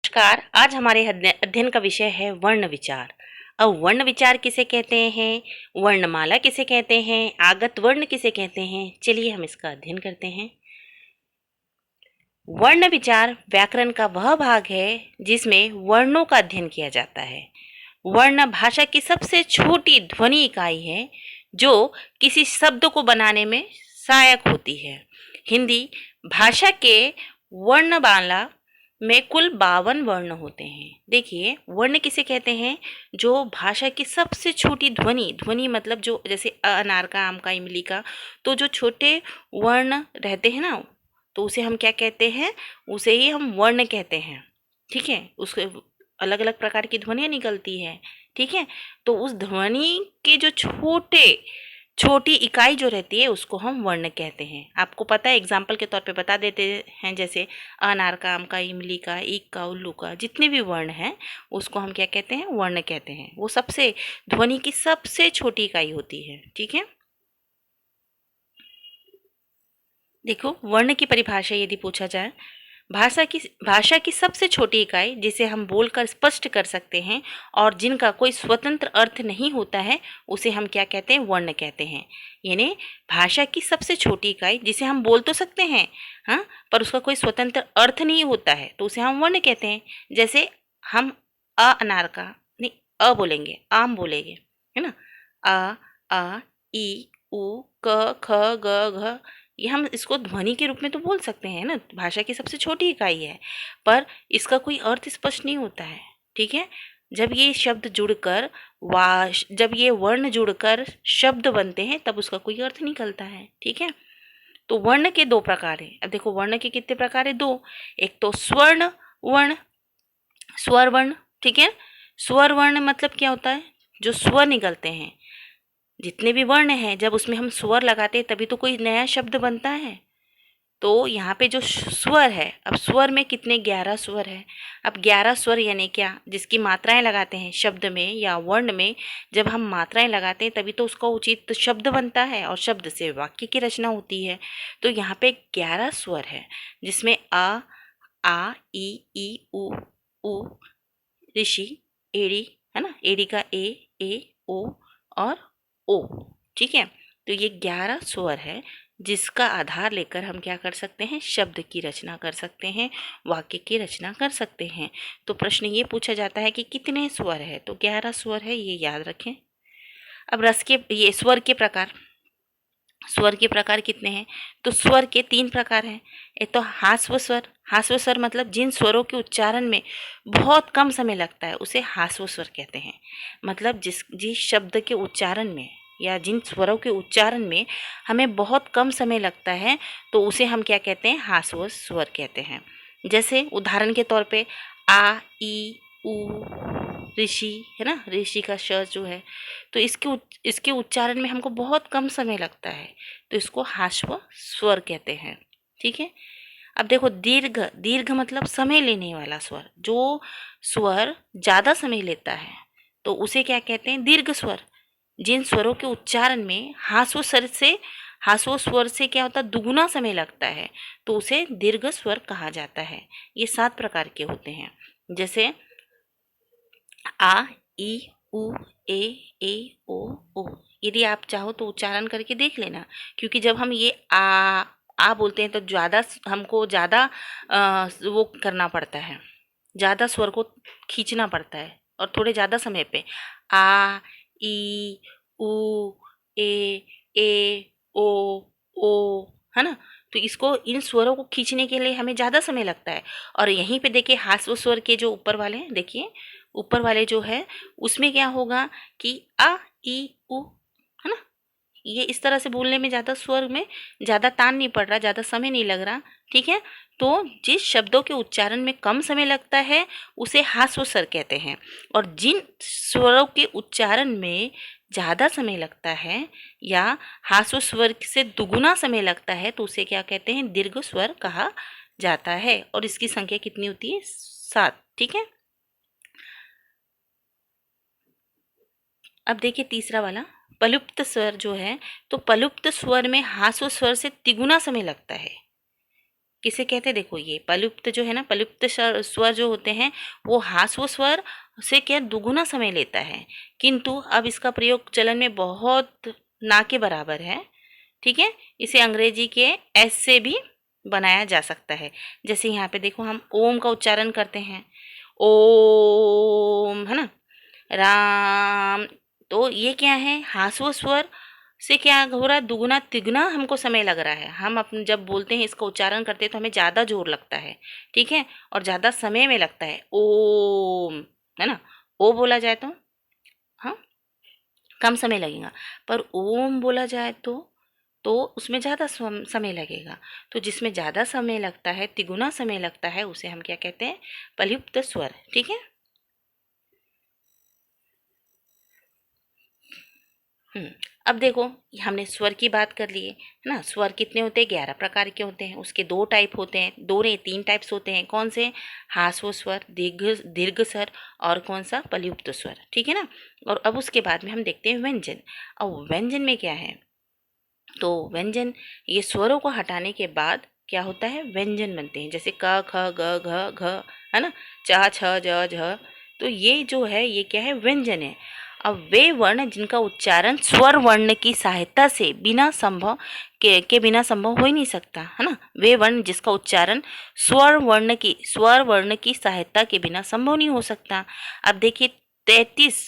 नमस्कार। आज हमारे अध्ययन का विषय है वर्ण विचार। अब वर्ण विचार किसे कहते हैं, वर्णमाला किसे कहते हैं, आगत वर्ण किसे कहते हैं, चलिए हम इसका अध्ययन करते हैं। वर्ण विचार व्याकरण का वह भाग है जिसमें वर्णों का अध्ययन किया जाता है। वर्ण भाषा की सबसे छोटी ध्वनि इकाई है जो किसी शब्द को बनाने में सहायक होती है। हिंदी भाषा के वर्णमाला में कुल 52 वर्ण होते हैं। देखिए, वर्ण किसे कहते हैं, जो भाषा की सबसे छोटी ध्वनि मतलब जो जैसे अनार का, आम का, इमली का, तो जो छोटे वर्ण रहते हैं ना, तो उसे हम क्या कहते हैं, उसे ही हम वर्ण कहते हैं। ठीक है, उसके अलग अलग प्रकार की ध्वनियाँ निकलती है। ठीक है, तो उस ध्वनि के जो छोटी इकाई जो रहती है उसको हम वर्ण कहते हैं। आपको पता है, एग्जाम्पल के तौर पे बता देते हैं, जैसे अनार का, आम का, इमली का, ईख का, उल्लू का, जितने भी वर्ण हैं उसको हम क्या कहते हैं, वर्ण कहते हैं। वो सबसे ध्वनि की सबसे छोटी इकाई होती है। ठीक है, देखो, वर्ण की परिभाषा यदि पूछा जाए, भाषा की सबसे छोटी इकाई जिसे हम बोलकर स्पष्ट कर सकते हैं और जिनका कोई स्वतंत्र अर्थ नहीं होता है, उसे हम क्या कहते हैं, वर्ण कहते हैं। यानी भाषा की सबसे छोटी इकाई जिसे हम बोल तो सकते हैं, हाँ, पर उसका कोई स्वतंत्र अर्थ नहीं होता है, तो उसे हम वर्ण कहते हैं। जैसे हम अनार का नहीं, बोलेंगे, आम बोलेंगे, है ना। आ ई उ क ख ग घ, ये हम इसको ध्वनि के रूप में तो बोल सकते हैं ना, भाषा की सबसे छोटी इकाई है, पर इसका कोई अर्थ स्पष्ट नहीं होता है। ठीक है, जब ये शब्द जुड़कर जब ये वर्ण जुड़कर शब्द बनते हैं तब उसका कोई अर्थ निकलता है। ठीक है, तो वर्ण के दो प्रकार हैं। अब देखो, वर्ण के कितने प्रकार है, दो। एक तो स्वर्ण वर्ण, स्वर वर्ण। ठीक है, स्वर वर्ण मतलब क्या होता है, जो स्वर निकलते हैं, जितने भी वर्ण हैं, जब उसमें हम स्वर लगाते हैं तभी तो कोई नया शब्द बनता है। तो यहाँ पे जो स्वर है, अब स्वर में कितने, 11 स्वर है। अब 11 स्वर यानी क्या, जिसकी मात्राएं लगाते हैं शब्द में या वर्ण में, जब हम मात्राएं लगाते हैं तभी तो उसका उचित शब्द बनता है और शब्द से वाक्य की रचना होती है। तो यहाँ पे 11 स्वर है, जिसमें आ ई उ ऋषि, एड़ी, है ना, एड़ी का ए ओ और ओ। ठीक है, तो ये 11 स्वर है जिसका आधार लेकर हम क्या कर सकते हैं, शब्द की रचना कर सकते हैं, वाक्य की रचना कर सकते हैं। तो प्रश्न ये पूछा जाता है कि कितने स्वर है, तो 11 स्वर है, ये याद रखें। अब ये स्वर के प्रकार कितने हैं, तो स्वर के 3 प्रकार हैं। एक तो हास्व स्वर मतलब जिन स्वरों के उच्चारण में बहुत कम समय लगता है उसे हास्व स्वर कहते हैं। मतलब जिस शब्द के उच्चारण में या जिन स्वरों के उच्चारण में हमें बहुत कम समय लगता है तो उसे हम क्या कहते हैं, हास्व स्वर कहते हैं। जैसे उदाहरण के तौर पे आ ई उ ऋषि, है ना, ऋषि का श जो है, तो इसके उच्चारण में हमको बहुत कम समय लगता है, तो इसको हास्व स्वर कहते हैं। ठीक है, अब देखो, दीर्घ मतलब समय लेने वाला स्वर, जो स्वर ज़्यादा समय लेता है तो उसे क्या कहते हैं, दीर्घ स्वर। जिन स्वरों के उच्चारण में हास्व स्वर से क्या होता है, दुगुना समय लगता है, तो उसे दीर्घ स्वर कहा जाता है। ये 7 प्रकार के होते हैं। जैसे आ ई उ ए ओ ओ, यदि आप चाहो तो उच्चारण करके देख लेना, क्योंकि जब हम ये आ बोलते हैं तो हमको ज़्यादा वो करना पड़ता है, ज़्यादा स्वर को खींचना पड़ता है और थोड़े ज़्यादा समय पे। आ ई उ ए ओ, है ना, तो इसको, इन स्वरों को खींचने के लिए हमें ज़्यादा समय लगता है। और यहीं पे देखिए, हास्व स्वर के जो ऊपर वाले हैं, देखिए ऊपर वाले जो है उसमें क्या होगा कि आ ई उ, है ना, ये इस तरह से बोलने में ज़्यादा स्वर में ज़्यादा तान नहीं पड़ रहा, ज़्यादा समय नहीं लग रहा। ठीक है, तो जिस शब्दों के उच्चारण में कम समय लगता है उसे हास्व स्वर कहते हैं, और जिन स्वरों के उच्चारण में ज़्यादा समय लगता है या हास्व स्वर से दुगुना समय लगता है तो उसे क्या कहते हैं, दीर्घ स्वर कहा जाता है। और इसकी संख्या कितनी होती है, 7। ठीक है, अब देखिए तीसरा वाला, पलुप्त स्वर जो है, तो पलुप्त स्वर में हास्व स्वर से तिगुना समय लगता है। किसे कहते हैं? देखो ये पलुप्त जो है ना, पलुप्त स्वर जो होते हैं वो ह्रस्व स्वर से क्या दुगुना समय लेता है, किंतु अब इसका प्रयोग चलन में बहुत ना के बराबर है। ठीक है, इसे अंग्रेजी के एस से भी बनाया जा सकता है। जैसे यहाँ पे देखो हम ओम का उच्चारण करते हैं, ओम, है ना, राम। तो ये क्या है? ह्रस्व स्वर से क्या हो रहा है? दुगुना तिगुना हमको समय लग रहा है। हम अपन जब बोलते हैं, इसका उच्चारण करते हैं तो हमें ज़्यादा जोर लगता है, ठीक है, और ज़्यादा समय में लगता है। ओम, है ना, ओ बोला जाए तो हाँ कम समय लगेगा, पर ओम बोला जाए तो उसमें ज़्यादा समय लगेगा। तो जिसमें ज़्यादा समय लगता है, तिगुना समय लगता है, उसे हम क्या कहते हैं? पलयुक्त स्वर। ठीक है। अब देखो, हमने स्वर की बात कर ली है ना। स्वर कितने होते हैं? 11 प्रकार के होते हैं। उसके 2 टाइप होते हैं, 2 नहीं 3 टाइप्स होते हैं। कौन से? ह्रस्व स्वर, दीर्घ स्वर, और कौन सा? पलयुक्त स्वर। ठीक है ना। और अब उसके बाद में हम देखते हैं व्यंजन। अब व्यंजन में क्या है? तो व्यंजन, ये स्वरों को हटाने के बाद क्या होता है? व्यंजन बनते हैं। जैसे क, ख, ग, घ, घ, है ना, च, छ, ज, झ। तो ये जो है, ये क्या है? व्यंजन है। अब वे वर्ण जिनका उच्चारण स्वर वर्ण की सहायता से बिना संभव के बिना संभव हो ही नहीं सकता, है ना। वे वर्ण जिसका उच्चारण स्वर वर्ण की सहायता के बिना संभव नहीं हो सकता। अब देखिए, 33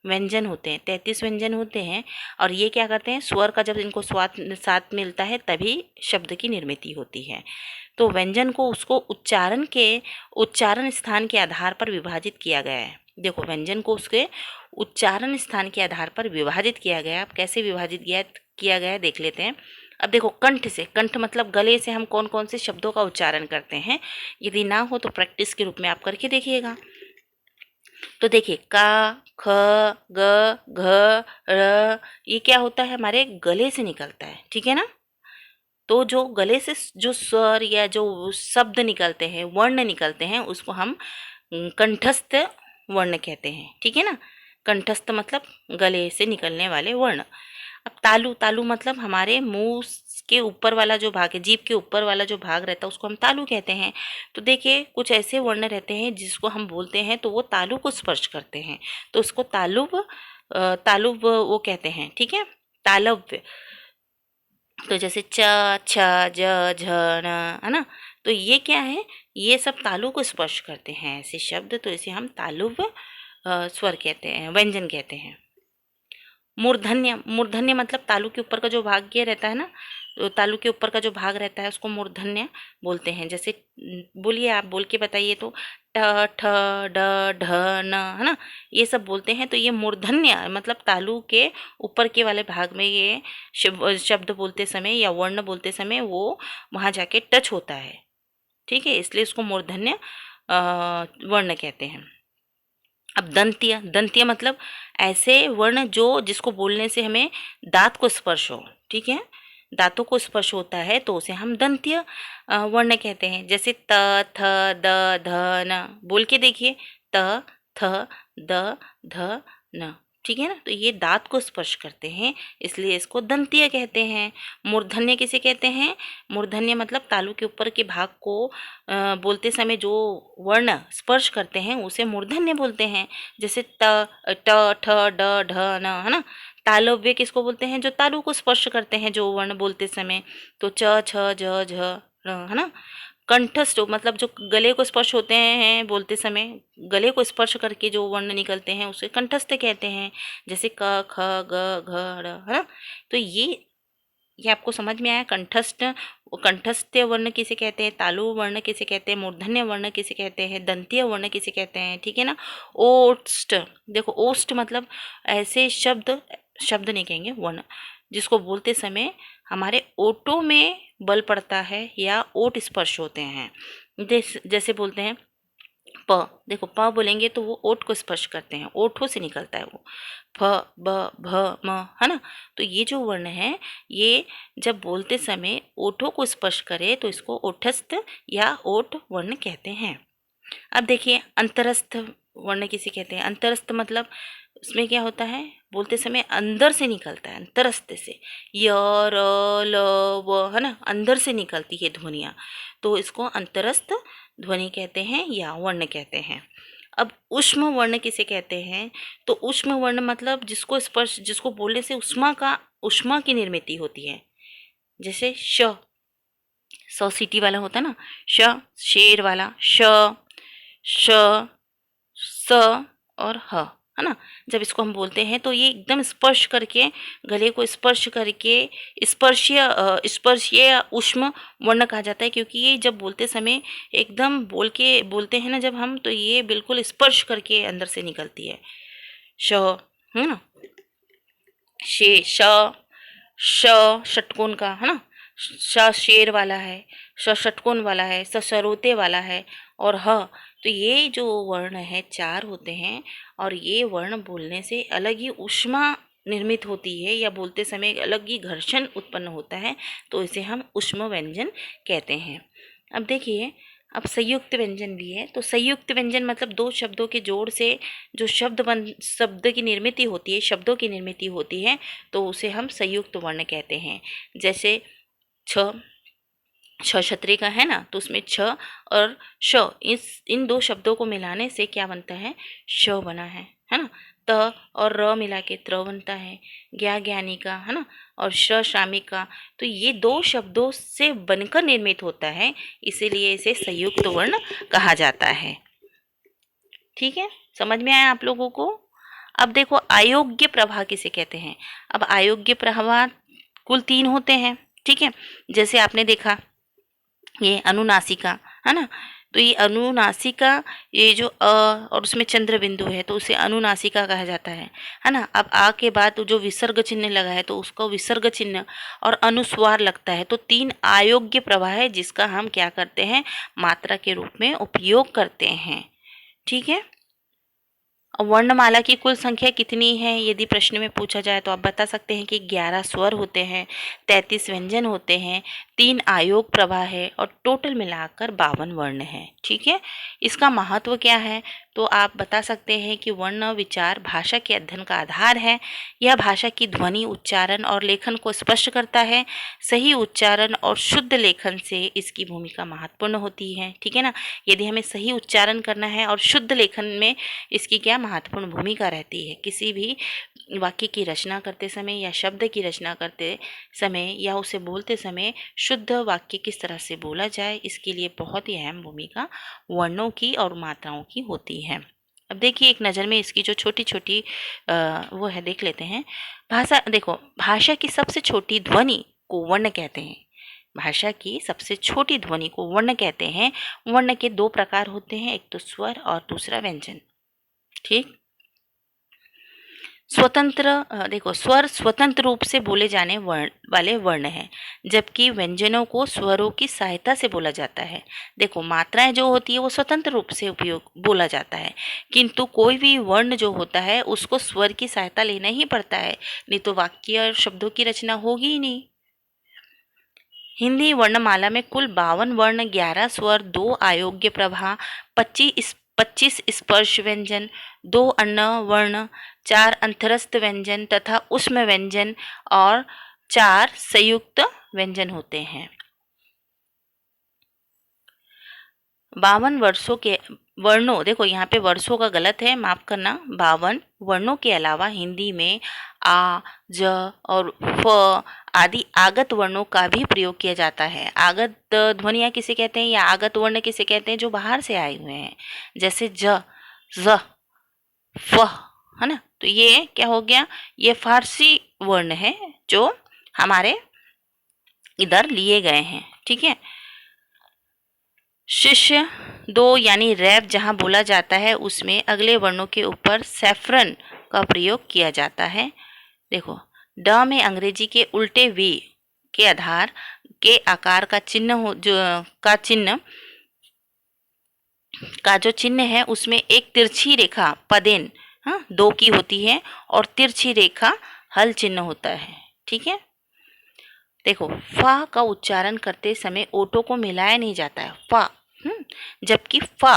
व्यंजन होते हैं, 33 व्यंजन होते हैं। और ये क्या करते हैं? स्वर का जब इनको स्वाद साथ मिलता है तभी शब्द की निर्मित होती है। तो व्यंजन को उसको उच्चारण स्थान के आधार पर विभाजित किया गया है। देखो, व्यंजन को उसके उच्चारण स्थान के आधार पर विभाजित किया गया। अब कैसे विभाजित किया गया है देख लेते हैं। अब देखो, कंठ से, कंठ मतलब गले से हम कौन कौन से शब्दों का उच्चारण करते हैं। यदि ना हो तो प्रैक्टिस के रूप में आप करके देखिएगा। तो देखिए, का, ख, ग, घ, र, ये क्या होता है? हमारे गले से निकलता है। ठीक है ना। तो जो गले से जो स्वर या जो शब्द निकलते हैं, वर्ण निकलते हैं, उसको हम कंठस्थ वर्ण कहते हैं। ठीक है ना। कंठस्थ मतलब गले से निकलने वाले वर्ण। अब तालु, तालु मतलब हमारे मुंह के ऊपर वाला जो भाग है, जीभ के ऊपर वाला जो भाग रहता है, उसको हम तालु कहते हैं। तो देखिए, कुछ ऐसे वर्ण रहते हैं जिसको हम बोलते हैं तो वो तालु को स्पर्श करते हैं, तो उसको तालुब वो कहते हैं। ठीक है, तालव्य। तो जैसे च, छ, ज, झ, न, है ना। तो ये क्या है? ये सब तालु को स्पर्श करते हैं ऐसे शब्द, तो इसे हम तालुब स्वर कहते हैं, व्यंजन कहते हैं। मूर्धन्य, मूर्धन्य मतलब तालु के ऊपर का जो भाग ये रहता है ना, तो तालु के ऊपर का जो भाग रहता है उसको मूर्धन्य बोलते हैं। जैसे बोलिए, आप बोल के बताइए तो ट, ठ, ड, ढ, न, है ना, ये सब बोलते हैं। तो ये मूर्धन्य मतलब तालु के ऊपर के वाले भाग में ये शब्द बोलते समय या वर्ण बोलते समय वो वहाँ जाके टच होता है। ठीक है, इसलिए इसको मूर्धन्य वर्ण कहते हैं। अब दंत्य, दंत्य मतलब ऐसे वर्ण जो जिसको बोलने से हमें दांत को स्पर्श हो। ठीक है, दांतों को स्पर्श होता है तो उसे हम दंत्य वर्ण कहते हैं। जैसे त, थ, द, ध, न, बोल के देखिए, त, थ, द, ध, न। ठीक है ना। तो ये दांत को स्पर्श करते हैं, इसलिए इसको दंत्य कहते हैं। मूर्धन्य किसे कहते हैं? मूर्धन्य मतलब तालु के ऊपर के भाग को बोलते समय जो वर्ण स्पर्श करते हैं उसे मूर्धन्य बोलते हैं। जैसे त, ठ, ड, ढ, न, है ना। तालव्य किसको बोलते हैं? जो तालु को स्पर्श करते हैं जो वर्ण बोलते समय, तो च, छ, ज, झ, र, है ना। कंठस्थ मतलब जो गले को स्पर्श होते हैं बोलते समय, गले को स्पर्श करके जो वर्ण निकलते हैं उसे कंठस्थ कहते हैं। जैसे क, ख, ग, घ, र, है ना। तो ये आपको समझ में आया। कंठस्थ वर्ण किसे कहते हैं, तालु वर्ण किसे कहते हैं, मूर्धन्य वर्ण किसे कहते हैं, दंतीय वर्ण किसे कहते हैं। ठीक है ना। ओष्ठ, देखो ओष्ठ मतलब ऐसे शब्द नहीं कहेंगे, वर्ण जिसको बोलते समय हमारे ओठों में बल पड़ता है या ओठ स्पर्श होते हैं। जैसे बोलते हैं प, देखो प बोलेंगे तो वो ओठ को स्पर्श करते हैं, ओठों से निकलता है वो। फ, ब, भ, म, है ना। तो ये जो वर्ण है, ये जब बोलते समय ओठों को स्पर्श करे तो इसको ओठस्थ या ओठ वर्ण कहते हैं। अब देखिए, अंतरस्थ वर्ण किसे कहते हैं? अंतरस्थ मतलब उसमें क्या होता है? बोलते समय अंदर से निकलता है, अंतरस्थ से। य र ल व, है ना, अंदर से निकलती है ध्वनियाँ, तो इसको अंतरस्थ ध्वनि कहते हैं या वर्ण कहते हैं। अब ऊष्म वर्ण किसे कहते हैं? तो ऊष्म वर्ण मतलब जिसको बोलने से ऊष्मा की निर्मिति होती है। जैसे सिटी वाला होता है ना, शेर वाला, श, स और ह, है ना। जब इसको हम बोलते हैं तो ये एकदम स्पर्श करके, गले को स्पर्श करके स्पर्शीय ऊष्म वर्ण कहा जाता है, क्योंकि ये जब बोलते समय एकदम बोलते हैं ना जब हम, तो ये बिल्कुल स्पर्श करके अंदर से निकलती है। है ना, षटकोण का, है ना, शेर वाला है, षटकोण वाला है, सरोते वाला है, और तो ये जो वर्ण है 4 होते हैं, और ये वर्ण बोलने से अलग ही ऊष्मा निर्मित होती है, या बोलते समय अलग ही घर्षण उत्पन्न होता है, तो इसे हम ऊष्म व्यंजन कहते हैं। अब देखिए, अब संयुक्त व्यंजन भी है। तो संयुक्त व्यंजन मतलब 2 शब्दों के जोड़ से जो शब्द की निर्मिति होती है, शब्दों की निर्मिति होती है, तो उसे हम संयुक्त वर्ण कहते हैं। जैसे छतरी का है ना, तो उसमें छ और श, इन 2 शब्दों को मिलाने से क्या बनता है? श बना है ना। त और र मिला के त्र बनता है। ज्ञानी का, है ना, और श्रामिक का, तो ये 2 शब्दों से बनकर निर्मित होता है, इसीलिए इसे संयुक्त वर्ण कहा जाता है। ठीक है, समझ में आया आप लोगों को? अब देखो, अयोग्य प्रवाह किसे कहते हैं? अब अयोग्य प्रवाह कुल 3 होते हैं। ठीक है, जैसे आपने देखा ये अनुनासिका, है ना, तो ये अनुनासिका, ये जो और उसमें चंद्र बिंदु है, तो उसे अनुनासिका कहा जाता है ना। अब आ के बाद जो विसर्ग चिन्ह लगा है, तो उसको विसर्ग चिन्ह, और अनुस्वार लगता है, तो 3 अयोग्य प्रवाह है, जिसका हम क्या करते हैं? मात्रा के रूप में उपयोग करते हैं। ठीक है, वर्णमाला की कुल संख्या कितनी है यदि प्रश्न में पूछा जाए, तो आप बता सकते हैं कि 11 स्वर होते हैं, 33 व्यंजन होते हैं, 3 आयोग प्रवाह है, और टोटल मिलाकर 52 वर्ण है। ठीक है, इसका महत्व क्या है? तो आप बता सकते हैं कि वर्ण विचार भाषा के अध्ययन का आधार है। यह भाषा की ध्वनि, उच्चारण और लेखन को स्पष्ट करता है। सही उच्चारण और शुद्ध लेखन से इसकी भूमिका महत्वपूर्ण होती है। ठीक है ना, यदि हमें सही उच्चारण करना है और शुद्ध लेखन में इसकी क्या महत्वपूर्ण भूमिका रहती है। किसी भी वाक्य की रचना करते समय या शब्द की रचना करते समय या उसे बोलते समय शुद्ध वाक्य किस तरह से बोला जाए, इसके लिए बहुत ही अहम भूमिका वर्णों की और मात्राओं की होती है। अब देखिए, एक नज़र में इसकी जो छोटी छोटी वो है, देख लेते हैं। देखो, भाषा की सबसे छोटी ध्वनि को वर्ण कहते हैं। भाषा की सबसे छोटी ध्वनि को वर्ण कहते हैं। वर्ण के 2 प्रकार होते हैं, एक तो स्वर और दूसरा व्यंजन। ठीक, देखो, स्वर स्वतंत्र रूप से बोले जाने वाले वर्ण हैं, जबकि व्यंजनों को स्वरों की सहायता से बोला जाता है। देखो, मात्राएं जो होती है वो स्वतंत्र रूप से बोला जाता है, किंतु कोई भी वर्ण जो होता है उसको स्वर की सहायता लेना ही पड़ता है, नहीं तो वाक्य और शब्दों की रचना होगी ही नहीं। हिंदी वर्णमाला में कुल 52 वर्ण, 11 स्वर, 2 अयोग्य प्रवाह, 25 स्पर्श व्यंजन, 2 अन्न वर्ण, 4 अंतरस्थ व्यंजन तथा ऊष्म व्यंजन और 4 संयुक्त व्यंजन होते हैं। 52 वर्षों के वर्णों, देखो यहाँ पे वर्षों का गलत है, माफ करना। 52 वर्णों के अलावा हिंदी में आ, ज और फ आदि आगत वर्णों का भी प्रयोग किया जाता है। आगत ध्वनियाँ किसे कहते हैं या आगत वर्ण किसे कहते हैं? जो बाहर से आए हुए हैं, जैसे ज, ज, फ, है ना। तो ये क्या हो गया? ये फारसी वर्ण है जो हमारे इधर लिए गए हैं। ठीक है, शिष्य 2 यानी रैप जहाँ बोला जाता है उसमें अगले वर्णों के ऊपर सैफरन का प्रयोग किया जाता है। देखो, ड में अंग्रेजी के उल्टे वी के आधार के आकार का जो चिन्ह है उसमें एक तिरछी रेखा पदेन 2 की होती है और तिरछी रेखा हल चिन्ह होता है। ठीक है, देखो, फा का उच्चारण करते समय ओठों को मिलाया नहीं जाता है, फा, जबकि फा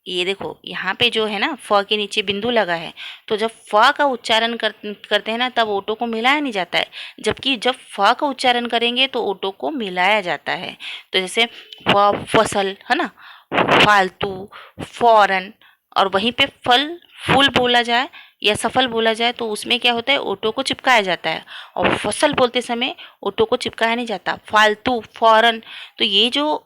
ये देखो यहाँ पे जो है ना फ के नीचे बिंदु लगा है, तो जब फ का उच्चारण करते हैं ना तब ओटो को मिलाया नहीं जाता है, जबकि जब फ का उच्चारण करेंगे तो ओटो को मिलाया जाता है। तो जैसे फसल है ना, फालतू, फौरन, और वहीं पे फल फूल बोला जाए या सफल बोला जाए तो उसमें क्या होता है, ओटो को चिपकाया जाता है। और फसल बोलते समय ओटो को चिपकाया नहीं जाता, फालतू, फौरन। तो ये जो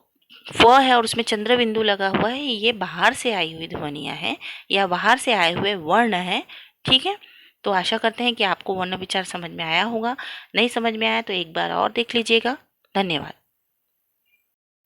फ है और उसमें चंद्र बिंदु लगा हुआ है, ये बाहर से आई हुई ध्वनियाँ हैं या बाहर से आए हुए वर्ण हैं। ठीक है, तो आशा करते हैं कि आपको वर्ण विचार समझ में आया होगा। नहीं समझ में आया तो एक बार और देख लीजिएगा। धन्यवाद।